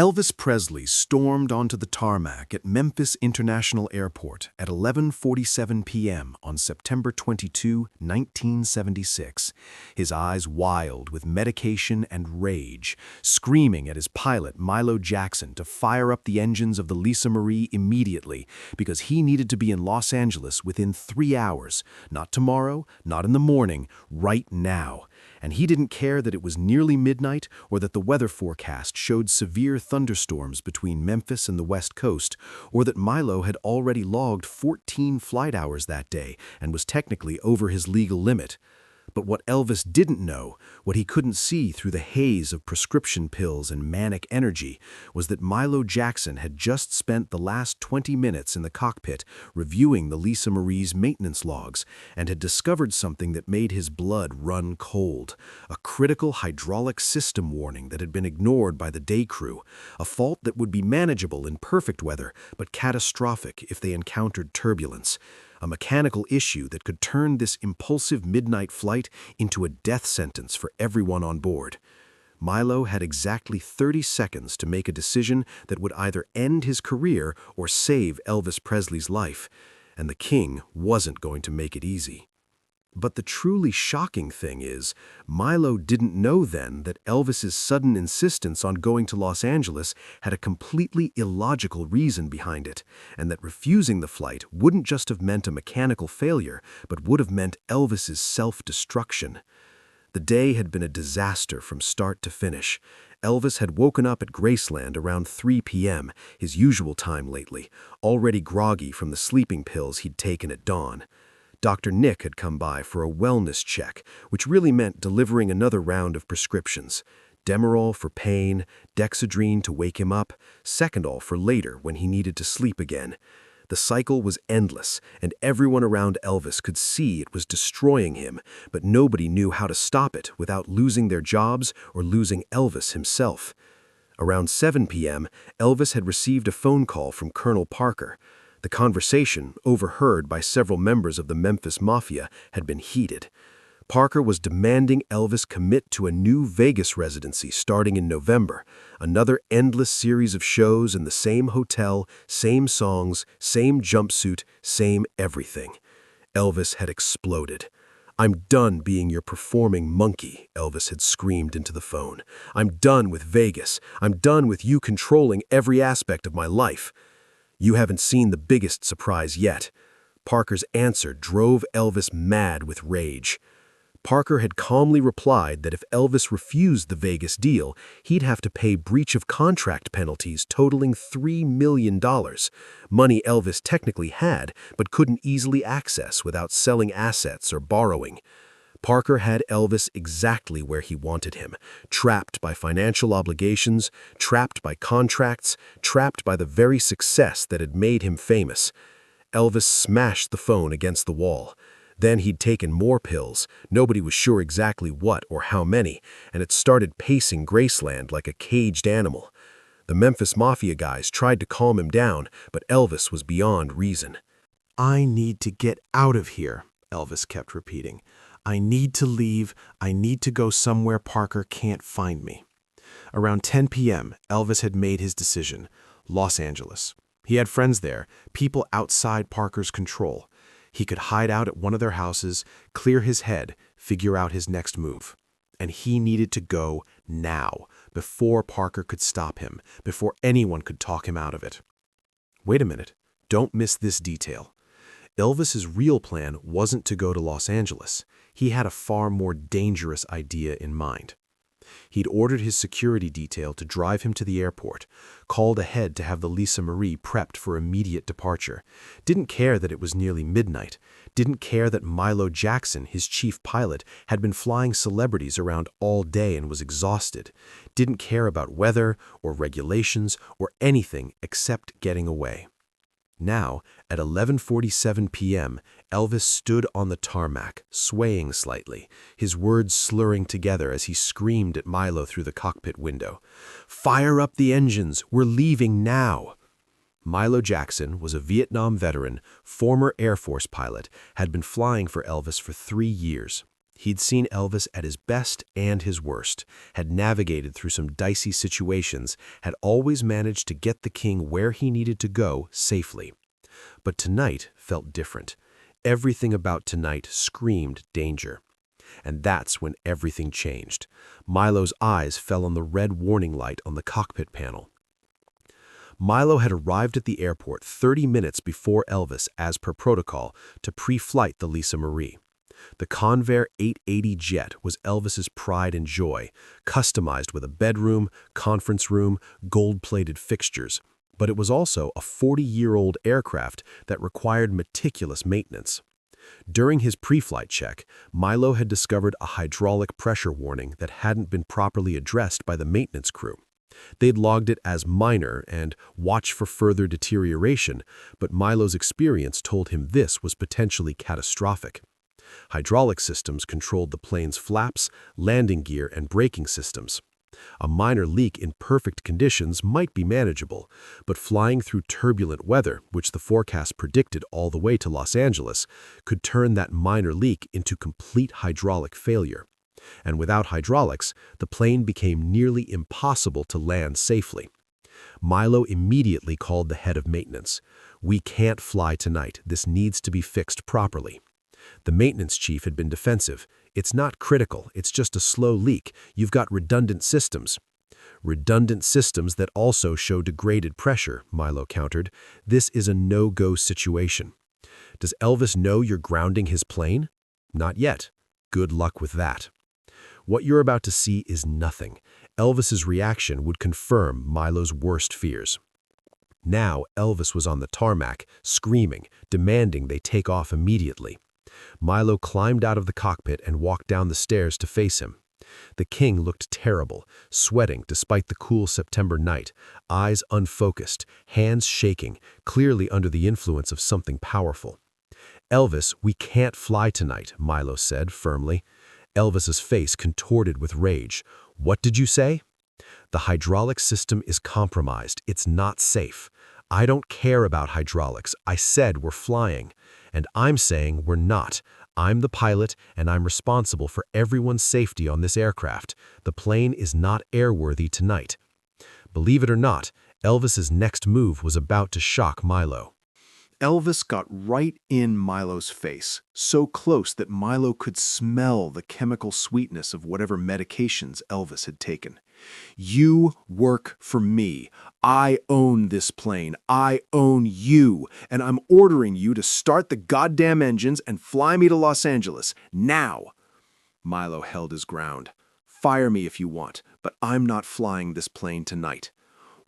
Elvis Presley stormed onto the tarmac at Memphis International Airport at 11:47 p.m. on September 22, 1976, his eyes wild with medication and rage, screaming at his pilot Milo Jackson to fire up the engines of the Lisa Marie immediately because he needed to be in Los Angeles within 3 hours, not tomorrow, not in the morning, right now. And he didn't care that it was nearly midnight or that the weather forecast showed severe thunderstorms between Memphis and the West Coast, or that Milo had already logged 14 flight hours that day and was technically over his legal limit. But what Elvis didn't know, what he couldn't see through the haze of prescription pills and manic energy, was that Milo Jackson had just spent the last 20 minutes in the cockpit reviewing the Lisa Marie's maintenance logs and had discovered something that made his blood run cold, a critical hydraulic system warning that had been ignored by the day crew, a fault that would be manageable in perfect weather but catastrophic if they encountered turbulence. A mechanical issue that could turn this impulsive midnight flight into a death sentence for everyone on board. Milo had exactly 30 seconds to make a decision that would either end his career or save Elvis Presley's life, and the king wasn't going to make it easy. But the truly shocking thing is, Milo didn't know then that Elvis's sudden insistence on going to Los Angeles had a completely illogical reason behind it, and that refusing the flight wouldn't just have meant a mechanical failure, but would have meant Elvis's self-destruction. The day had been a disaster from start to finish. Elvis had woken up at Graceland around 3 p.m., his usual time lately, already groggy from the sleeping pills he'd taken at dawn. Dr. Nick had come by for a wellness check, which really meant delivering another round of prescriptions. Demerol for pain, Dexedrine to wake him up, Secondol for later when he needed to sleep again. The cycle was endless, and everyone around Elvis could see it was destroying him, but nobody knew how to stop it without losing their jobs or losing Elvis himself. Around 7 p.m., Elvis had received a phone call from Colonel Parker. The conversation, overheard by several members of the Memphis Mafia, had been heated. Parker was demanding Elvis commit to a new Vegas residency starting in November, another endless series of shows in the same hotel, same songs, same jumpsuit, same everything. Elvis had exploded. "I'm done being your performing monkey," Elvis had screamed into the phone. "I'm done with Vegas. I'm done with you controlling every aspect of my life." "You haven't seen the biggest surprise yet." Parker's answer drove Elvis mad with rage. Parker had calmly replied that if Elvis refused the Vegas deal, he'd have to pay breach of contract penalties totaling $3 million, money Elvis technically had but couldn't easily access without selling assets or borrowing. Parker had Elvis exactly where he wanted him, trapped by financial obligations, trapped by contracts, trapped by the very success that had made him famous. Elvis smashed the phone against the wall. Then he'd taken more pills, nobody was sure exactly what or how many, and it started pacing Graceland like a caged animal. The Memphis Mafia guys tried to calm him down, but Elvis was beyond reason. "I need to get out of here," Elvis kept repeating. "I need to leave. I need to go somewhere Parker can't find me." Around 10 p.m., Elvis had made his decision: Los Angeles. He had friends there, people outside Parker's control. He could hide out at one of their houses, clear his head, figure out his next move. And he needed to go now, before Parker could stop him, before anyone could talk him out of it. Wait a minute, don't miss this detail. Elvis's real plan wasn't to go to Los Angeles. He had a far more dangerous idea in mind. He'd ordered his security detail to drive him to the airport, called ahead to have the Lisa Marie prepped for immediate departure, didn't care that it was nearly midnight, didn't care that Milo Jackson, his chief pilot, had been flying celebrities around all day and was exhausted, didn't care about weather or regulations or anything except getting away. Now, at 11:47 p.m., Elvis stood on the tarmac, swaying slightly, his words slurring together as he screamed at Milo through the cockpit window. "Fire up the engines! We're leaving now!" Milo Jackson was a Vietnam veteran, former Air Force pilot, had been flying for Elvis for 3 years. He'd seen Elvis at his best and his worst, had navigated through some dicey situations, had always managed to get the king where he needed to go safely. But tonight felt different. Everything about tonight screamed danger. And that's when everything changed. Milo's eyes fell on the red warning light on the cockpit panel. Milo had arrived at the airport 30 minutes before Elvis, as per protocol, to pre-flight the Lisa Marie. The Convair 880 jet was Elvis's pride and joy, customized with a bedroom, conference room, gold-plated fixtures. But it was also a 40-year-old aircraft that required meticulous maintenance. During his pre-flight check, Milo had discovered a hydraulic pressure warning that hadn't been properly addressed by the maintenance crew. They'd logged it as minor and watch for further deterioration, but Milo's experience told him this was potentially catastrophic. Hydraulic systems controlled the plane's flaps, landing gear, and braking systems. A minor leak in perfect conditions might be manageable, but flying through turbulent weather, which the forecast predicted all the way to Los Angeles, could turn that minor leak into complete hydraulic failure. And without hydraulics, the plane became nearly impossible to land safely. Milo immediately called the head of maintenance. "We can't fly tonight. This needs to be fixed properly." The maintenance chief had been defensive. "It's not critical. It's just a slow leak. You've got redundant systems." "Redundant systems that also show degraded pressure," Milo countered. "This is a no-go situation." "Does Elvis know you're grounding his plane?" "Not yet." "Good luck with that." What you're about to see is nothing. Elvis's reaction would confirm Milo's worst fears. Now Elvis was on the tarmac, screaming, demanding they take off immediately. Milo climbed out of the cockpit and walked down the stairs to face him. The king looked terrible, sweating despite the cool September night, eyes unfocused, hands shaking, clearly under the influence of something powerful. "Elvis, we can't fly tonight," Milo said firmly. Elvis's face contorted with rage. "What did you say?" "The hydraulic system is compromised. It's not safe." "I don't care about hydraulics. I said we're flying. And I'm saying we're not. I'm the pilot, and I'm responsible for everyone's safety on this aircraft. The plane is not airworthy tonight." Believe it or not, Elvis's next move was about to shock Milo. Elvis got right in Milo's face, so close that Milo could smell the chemical sweetness of whatever medications Elvis had taken. "You work for me. I own this plane. I own you. And I'm ordering you to start the goddamn engines and fly me to Los Angeles. Now!" Milo held his ground. "Fire me if you want, but I'm not flying this plane tonight."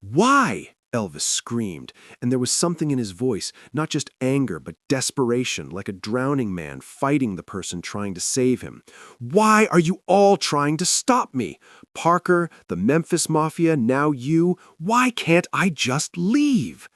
"Why?" Elvis screamed, and there was something in his voice, not just anger, but desperation, like a drowning man fighting the person trying to save him. "Why are you all trying to stop me? Parker, the Memphis Mafia, now you. Why can't I just leave?"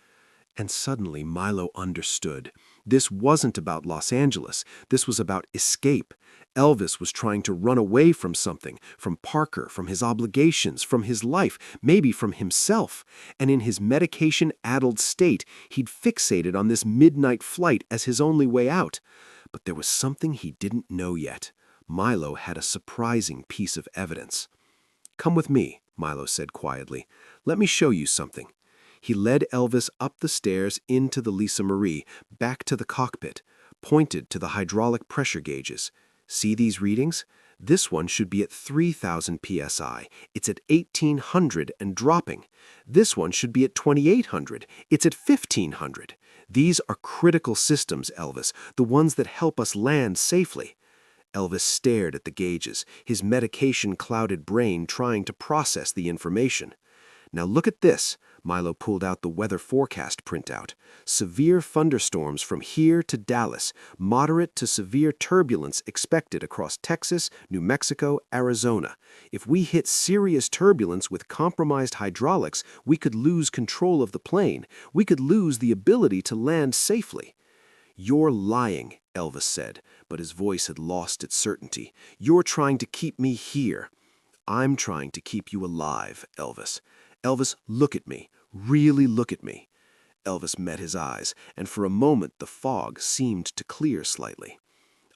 And suddenly Milo understood. This wasn't about Los Angeles. This was about escape. Elvis was trying to run away from something, from Parker, from his obligations, from his life, maybe from himself. And in his medication-addled state, he'd fixated on this midnight flight as his only way out. But there was something he didn't know yet. Milo had a surprising piece of evidence. "Come with me," Milo said quietly. "Let me show you something." He led Elvis up the stairs into the Lisa Marie, back to the cockpit, pointed to the hydraulic pressure gauges. "See these readings? This one should be at 3,000 psi. It's at 1,800 and dropping. This one should be at 2,800. It's at 1,500. These are critical systems, Elvis, the ones that help us land safely." Elvis stared at the gauges, his medication-clouded brain trying to process the information. "Now look at this." Milo pulled out the weather forecast printout. "Severe thunderstorms from here to Dallas. Moderate to severe turbulence expected across Texas, New Mexico, Arizona. If we hit serious turbulence with compromised hydraulics, we could lose control of the plane. We could lose the ability to land safely." "You're lying," Elvis said, but his voice had lost its certainty. "You're trying to keep me here." "I'm trying to keep you alive, Elvis. Elvis, look at me. Really look at me." Elvis met his eyes, and for a moment the fog seemed to clear slightly.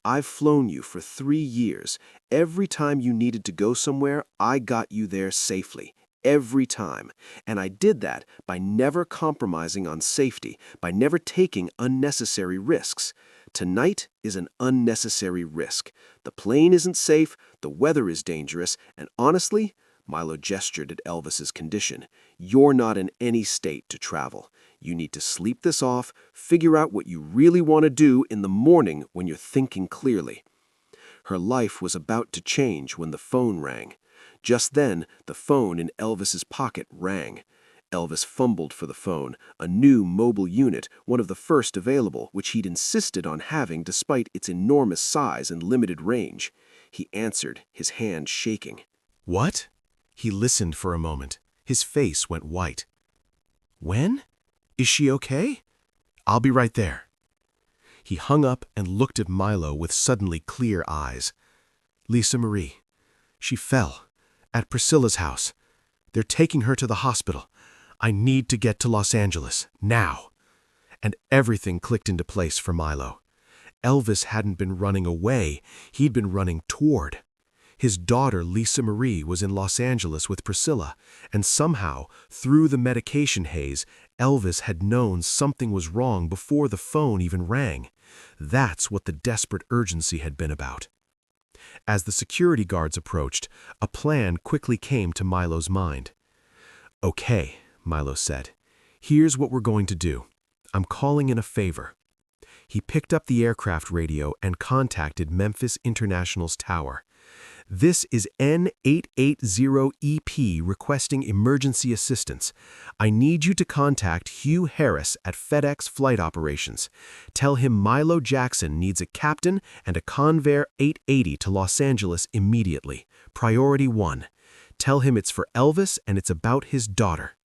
I've flown you for 3 years. Every time you needed to go somewhere, I got you there safely. Every time. And I did that by never compromising on safety, by never taking unnecessary risks. Tonight is an unnecessary risk. The plane isn't safe, the weather is dangerous, and honestly, Milo gestured at Elvis's condition, you're not in any state to travel. You need to sleep this off, figure out what you really want to do in the morning when you're thinking clearly. Her life was about to change when the phone rang. Just then, the phone in Elvis's pocket rang. Elvis fumbled for the phone, a new mobile unit, one of the first available, which he'd insisted on having despite its enormous size and limited range. He answered, his hand shaking. What? He listened for a moment. His face went white. When? Is she okay? I'll be right there. He hung up and looked at Milo with suddenly clear eyes. Lisa Marie. She fell. At Priscilla's house. They're taking her to the hospital. I need to get to Los Angeles, now. And everything clicked into place for Milo. Elvis hadn't been running away, he'd been running toward. His daughter, Lisa Marie, was in Los Angeles with Priscilla, and somehow, through the medication haze, Elvis had known something was wrong before the phone even rang. That's what the desperate urgency had been about. As the security guards approached, a plan quickly came to Milo's mind. Okay, Milo said, here's what we're going to do. I'm calling in a favor. He picked up the aircraft radio and contacted Memphis International's tower. This is N880EP requesting emergency assistance. I need you to contact Hugh Harris at FedEx Flight Operations. Tell him Milo Jackson needs a captain and a Convair 880 to Los Angeles immediately. Priority 1. Tell him it's for Elvis and it's about his daughter.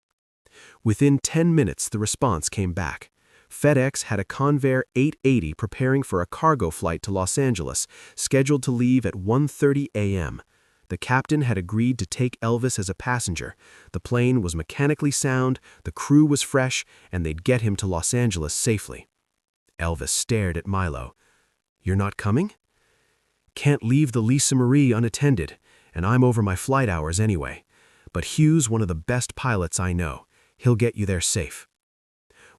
Within 10 minutes, the response came back. FedEx had a Convair 880 preparing for a cargo flight to Los Angeles, scheduled to leave at 1:30 a.m. The captain had agreed to take Elvis as a passenger. The plane was mechanically sound, the crew was fresh, and they'd get him to Los Angeles safely. Elvis stared at Milo. You're not coming? Can't leave the Lisa Marie unattended, and I'm over my flight hours anyway. But Hugh's one of the best pilots I know. He'll get you there safe.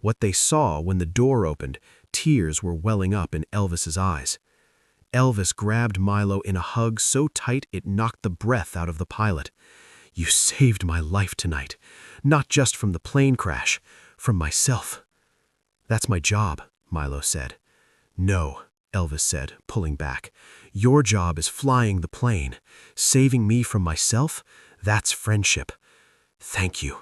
What they saw when the door opened, tears were welling up in Elvis's eyes. Elvis grabbed Milo in a hug so tight it knocked the breath out of the pilot. You saved my life tonight, not just from the plane crash, from myself. That's my job, Milo said. No, Elvis said, pulling back. Your job is flying the plane. Saving me from myself, that's friendship. Thank you.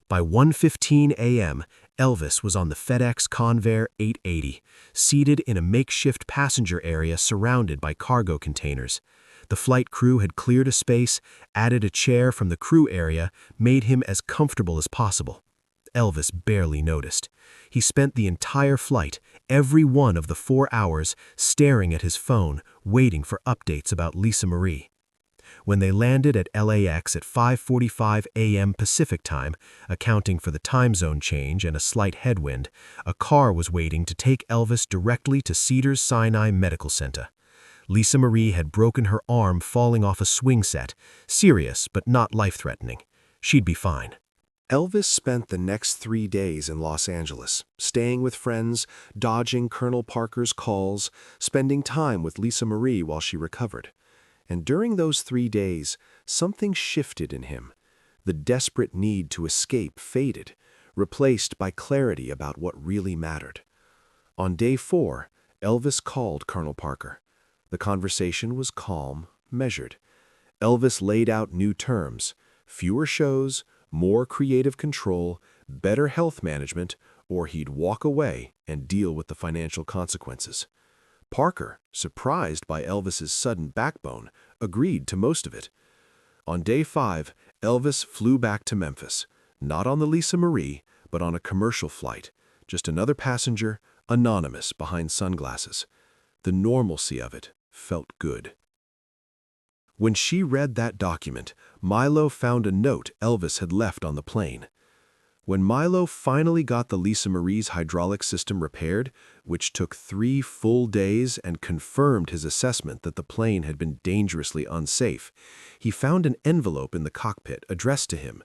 By 1:15 a.m., Elvis was on the FedEx Convair 880, seated in a makeshift passenger area surrounded by cargo containers. The flight crew had cleared a space, added a chair from the crew area, made him as comfortable as possible. Elvis barely noticed. He spent the entire flight, every one of the 4 hours, staring at his phone, waiting for updates about Lisa Marie. When they landed at LAX at 5:45 a.m. Pacific time, accounting for the time zone change and a slight headwind, a car was waiting to take Elvis directly to Cedars-Sinai Medical Center. Lisa Marie had broken her arm falling off a swing set, serious but not life-threatening. She'd be fine. Elvis spent the next 3 days in Los Angeles, staying with friends, dodging Colonel Parker's calls, spending time with Lisa Marie while she recovered. And during those 3 days, something shifted in him. The desperate need to escape faded, replaced by clarity about what really mattered. On day 4, Elvis called Colonel Parker. The conversation was calm, measured. Elvis laid out new terms: fewer shows, more creative control, better health management, or he'd walk away and deal with the financial consequences. Parker, surprised by Elvis's sudden backbone, agreed to most of it. On day 5, Elvis flew back to Memphis, not on the Lisa Marie, but on a commercial flight, just another passenger, anonymous behind sunglasses. The normalcy of it felt good. When she read that document, Milo found a note Elvis had left on the plane. When Milo finally got the Lisa Marie's hydraulic system repaired, which took 3 full days and confirmed his assessment that the plane had been dangerously unsafe, he found an envelope in the cockpit addressed to him.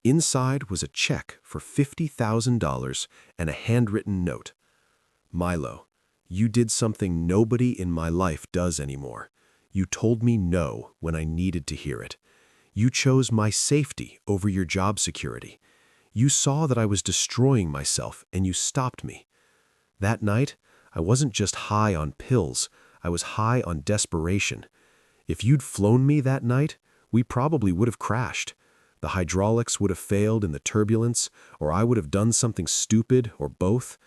Inside was a check for $50,000 and a handwritten note. Milo, you did something nobody in my life does anymore. You told me no when I needed to hear it. You chose my safety over your job security. You saw that I was destroying myself and you stopped me. That night, I wasn't just high on pills, I was high on desperation. If you'd flown me that night, we probably would have crashed. The hydraulics would have failed in the turbulence, or I would have done something stupid, or both.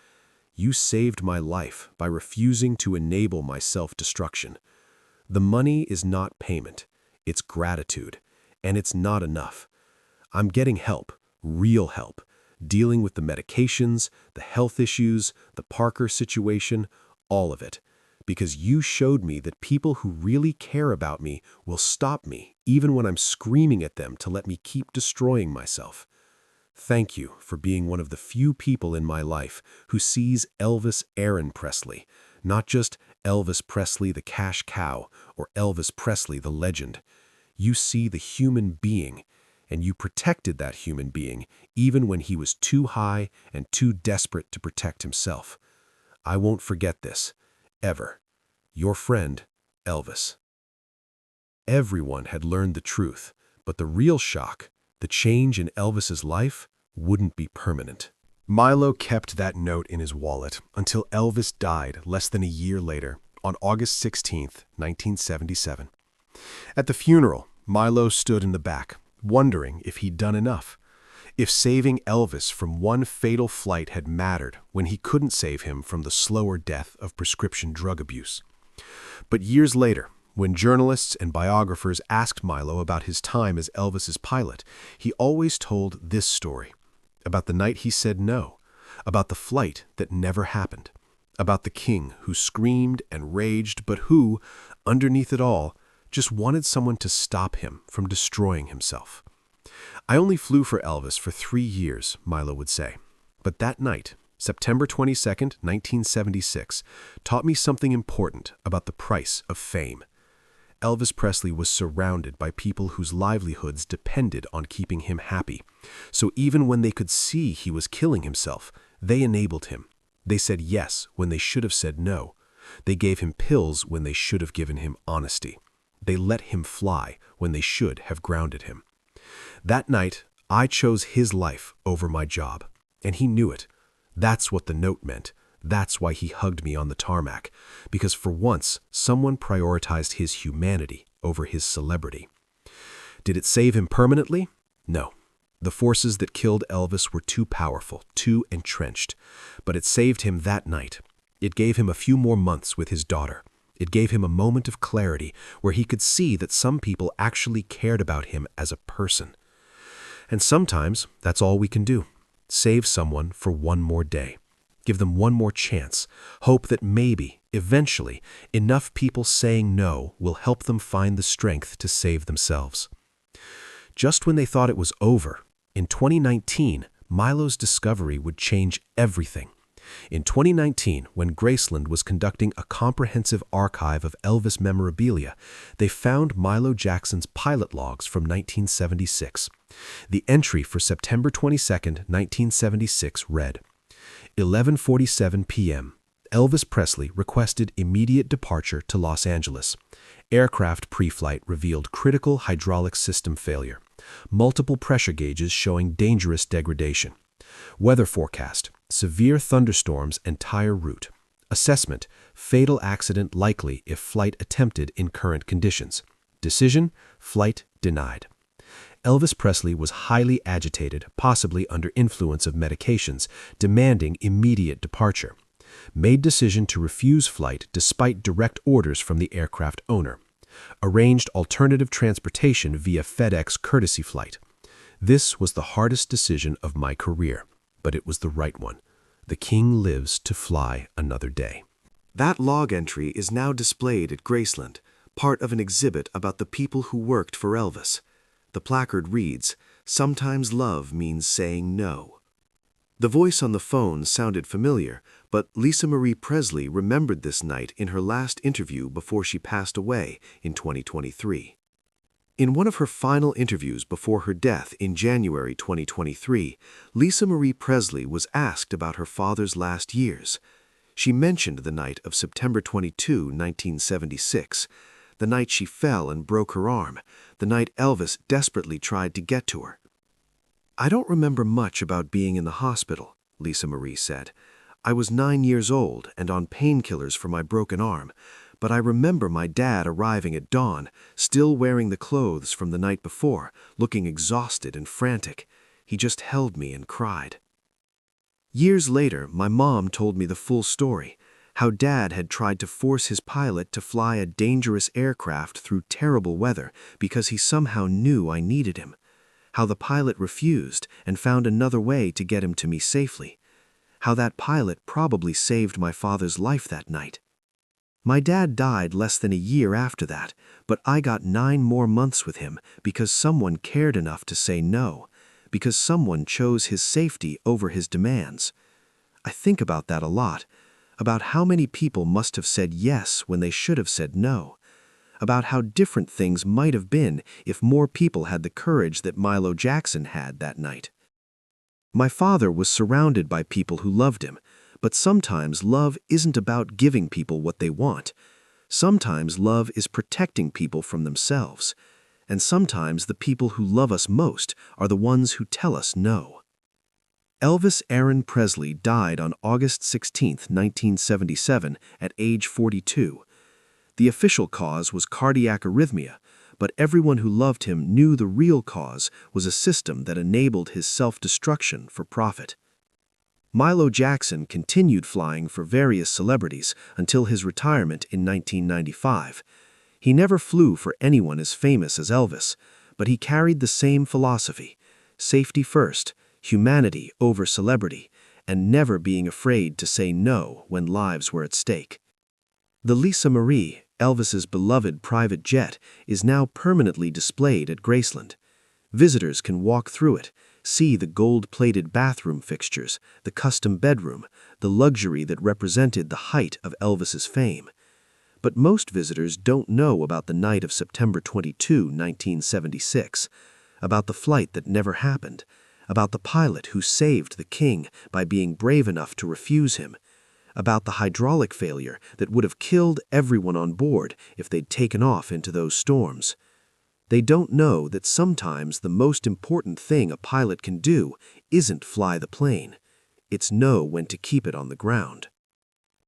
You saved my life by refusing to enable my self-destruction. The money is not payment, it's gratitude, and it's not enough. I'm getting help, real help, dealing with the medications, the health issues, the Parker situation, all of it. Because you showed me that people who really care about me will stop me even when I'm screaming at them to let me keep destroying myself. Thank you for being one of the few people in my life who sees Elvis Aaron Presley, not just Elvis Presley the cash cow or Elvis Presley the legend. You see the human being, and you protected that human being even when he was too high and too desperate to protect himself. I won't forget this. Ever. Your friend, Elvis. Everyone had learned the truth, but the real shock, the change in Elvis's life, wouldn't be permanent. Milo kept that note in his wallet until Elvis died less than a year later, on August 16, 1977. At the funeral, Milo stood in the back, wondering if he'd done enough. If saving Elvis from one fatal flight had mattered when he couldn't save him from the slower death of prescription drug abuse. But years later, when journalists and biographers asked Milo about his time as Elvis's pilot, he always told this story. About the night he said no, about the flight that never happened, about the king who screamed and raged but who, underneath it all, just wanted someone to stop him from destroying himself. I only flew for Elvis for 3 years, Milo would say. But that night, September 22, 1976, taught me something important about the price of fame. Elvis Presley was surrounded by people whose livelihoods depended on keeping him happy. So even when they could see he was killing himself, they enabled him. They said yes when they should have said no. They gave him pills when they should have given him honesty. They let him fly when they should have grounded him. That night, I chose his life over my job, and he knew it. That's what the note meant. That's why he hugged me on the tarmac, because for once, someone prioritized his humanity over his celebrity. Did it save him permanently? No. The forces that killed Elvis were too powerful, too entrenched. But it saved him that night. It gave him a few more months with his daughter. It gave him a moment of clarity where he could see that some people actually cared about him as a person. And sometimes that's all we can do. Save someone for one more day. Give them one more chance. Hope that maybe, eventually, enough people saying no will help them find the strength to save themselves. Just when they thought it was over, in 2019, Milo's discovery would change everything. In 2019, when Graceland was conducting a comprehensive archive of Elvis memorabilia, they found Milo Jackson's pilot logs from 1976. The entry for September 22, 1976 read, 11:47 p.m. Elvis Presley requested immediate departure to Los Angeles. Aircraft pre-flight revealed critical hydraulic system failure. Multiple pressure gauges showing dangerous degradation. Weather forecast, severe thunderstorms and tire route. Assessment, fatal accident likely if flight attempted in current conditions. Decision, flight denied. Elvis Presley was highly agitated, possibly under influence of medications, demanding immediate departure. Made decision to refuse flight despite direct orders from the aircraft owner. Arranged alternative transportation via FedEx courtesy flight. This was the hardest decision of my career, but it was the right one. The king lives to fly another day. That log entry is now displayed at Graceland, part of an exhibit about the people who worked for Elvis. The placard reads, "Sometimes love means saying no. The voice on the phone sounded familiar, but Lisa Marie Presley remembered this night in her last interview before she passed away in 2023. In one of her final interviews before her death in January 2023, Lisa Marie Presley was asked about her father's last years. She mentioned the night of September 22, 1976, the night she fell and broke her arm, the night Elvis desperately tried to get to her. "I don't remember much about being in the hospital," Lisa Marie said. "I was 9 years old and on painkillers for my broken arm, but I remember my dad arriving at dawn, still wearing the clothes from the night before, looking exhausted and frantic. He just held me and cried." Years later, my mom told me the full story, how Dad had tried to force his pilot to fly a dangerous aircraft through terrible weather because he somehow knew I needed him. How the pilot refused and found another way to get him to me safely. How that pilot probably saved my father's life that night. My dad died less than a year after that, but I got 9 more months with him because someone cared enough to say no, because someone chose his safety over his demands. I think about that a lot, about how many people must have said yes when they should have said no, about how different things might have been if more people had the courage that Milo Jackson had that night. My father was surrounded by people who loved him, but sometimes love isn't about giving people what they want. Sometimes love is protecting people from themselves, and sometimes the people who love us most are the ones who tell us no. Elvis Aaron Presley died on August 16, 1977, at age 42. The official cause was cardiac arrhythmia, but everyone who loved him knew the real cause was a system that enabled his self-destruction for profit. Milo Jackson continued flying for various celebrities until his retirement in 1995. He never flew for anyone as famous as Elvis, but he carried the same philosophy: safety first, humanity over celebrity, and never being afraid to say no when lives were at stake. The Lisa Marie, Elvis's beloved private jet, is now permanently displayed at Graceland. Visitors can walk through it, see the gold-plated bathroom fixtures, the custom bedroom, the luxury that represented the height of Elvis's fame. But most visitors don't know about the night of September 22, 1976, about the flight that never happened, about the pilot who saved the king by being brave enough to refuse him, about the hydraulic failure that would have killed everyone on board if they'd taken off into those storms. They don't know that sometimes the most important thing a pilot can do isn't fly the plane. It's know when to keep it on the ground.